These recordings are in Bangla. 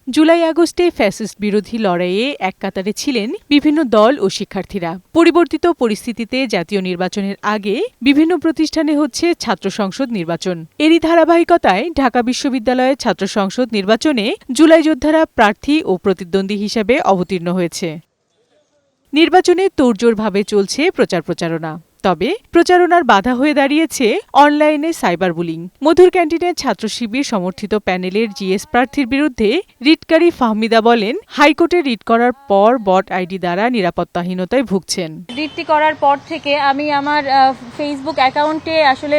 জুলাই আগস্টে ফ্যাসিস্ট বিরোধী লড়াইয়ে এক কাতারে ছিলেন বিভিন্ন দল ও শিক্ষার্থীরা। পরিবর্তিত পরিস্থিতিতে জাতীয় নির্বাচনের আগে বিভিন্ন প্রতিষ্ঠানে হচ্ছে ছাত্র সংসদ নির্বাচন। এরই ধারাবাহিকতায় ঢাকা বিশ্ববিদ্যালয়ের ছাত্র সংসদ নির্বাচনে জুলাই যোদ্ধারা প্রার্থী ও প্রতিদ্বন্দ্বী হিসেবে অবতীর্ণ হয়েছে। নির্বাচনে তোড়জোড়ভাবে চলছে প্রচারণা। তবে প্রচারণার বাধা হয়ে দাঁড়িয়েছে অনলাইনে সাইবার বুলিং। মধুর ক্যান্টিনের ছাত্র শিবির সমর্থিত প্যানেলের জিএস প্রার্থীর বিরুদ্ধে রিটকারী ফাহমিদা বলেন, হাইকোর্টে রিট করার পর বট আইডি দ্বারা নিরাপত্তাহীনতায় ভুগছেন। রিটটি করার পর থেকে আমি আমার ফেসবুক অ্যাকাউন্টে আসলে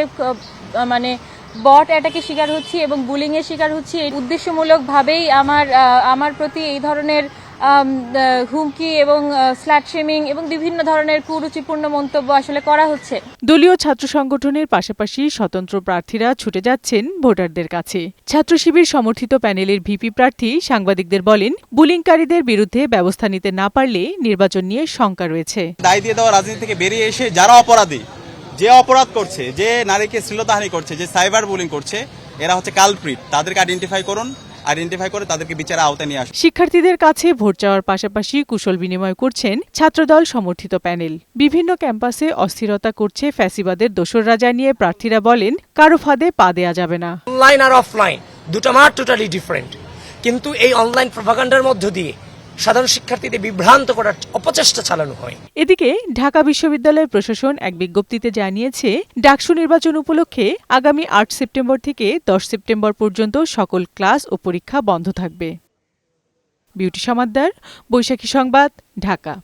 বট অ্যাটাকের শিকার হচ্ছি এবং বুলিং এর শিকার হচ্ছি। উদ্দেশ্যমূলকভাবেই আমার প্রতি এই ধরনের হুমকি এবং স্ল্যাট শেমিং এবং বিভিন্ন ধরনের কুরুচিপূর্ণ মন্তব্য আসলে করা হচ্ছে। দলীয় ছাত্র সংগঠনের পাশাপাশি স্বতন্ত্র প্রার্থীরা ছুটে যাচ্ছেন ভোটারদের কাছে। ছাত্র শিবির সমর্থিত প্যানেলের ভিপি প্রার্থী সাংবাদিকদের বলেন, বুলিংকারীদের বিরুদ্ধে ব্যবস্থা নিতে না পারলে নির্বাচন নিয়ে শঙ্কা রয়েছে। দায় দিয়ে দেওয়া রাজনীতি থেকে বেরিয়ে এসে যারা অপরাধী, যে অপরাধ করছে, যে নারীকে শ্লীলতাহানি করছে, যে সাইবার বুলিং করছে, এরা হচ্ছে কালপ্রিট। তাদেরকে আইডেন্টিফাই করে তাদেরকে বিচারের আওতায় নিয়ে আসে। শিক্ষার্থীদের কাছে ভোট চাওয়ার পাশাপাশি কুশল বিনিময় করছেন ছাত্রদল সমর্থিত প্যানেল। বিভিন্ন ক্যাম্পাসে অস্থিরতা করছে ফ্যাসিবাদের দোসররা জানিয়ে প্রার্থীরা বলেন, কারো ফাঁদে পা দেয়া যাবে না। অনলাইন আর অফলাইন দুটো মাঠ টোটালি ডিফারেন্ট, কিন্তু এই অনলাইন প্রপাগান্ডার মধ্য দিয়ে সাধারণ শিক্ষার্থীদের বিভ্রান্ত করার অপচেষ্টা চালানো হয়। এদিকে ঢাকা বিশ্ববিদ্যালয় প্রশাসন এক বিজ্ঞপ্তিতে জানিয়েছে, ডাকসু নির্বাচন উপলক্ষে আগামী ৮ সেপ্টেম্বর থেকে ১০ সেপ্টেম্বর পর্যন্ত সকল ক্লাস ও পরীক্ষা বন্ধ থাকবে। বিউটি সমাদ্দার, বৈশাখী সংবাদ, ঢাকা।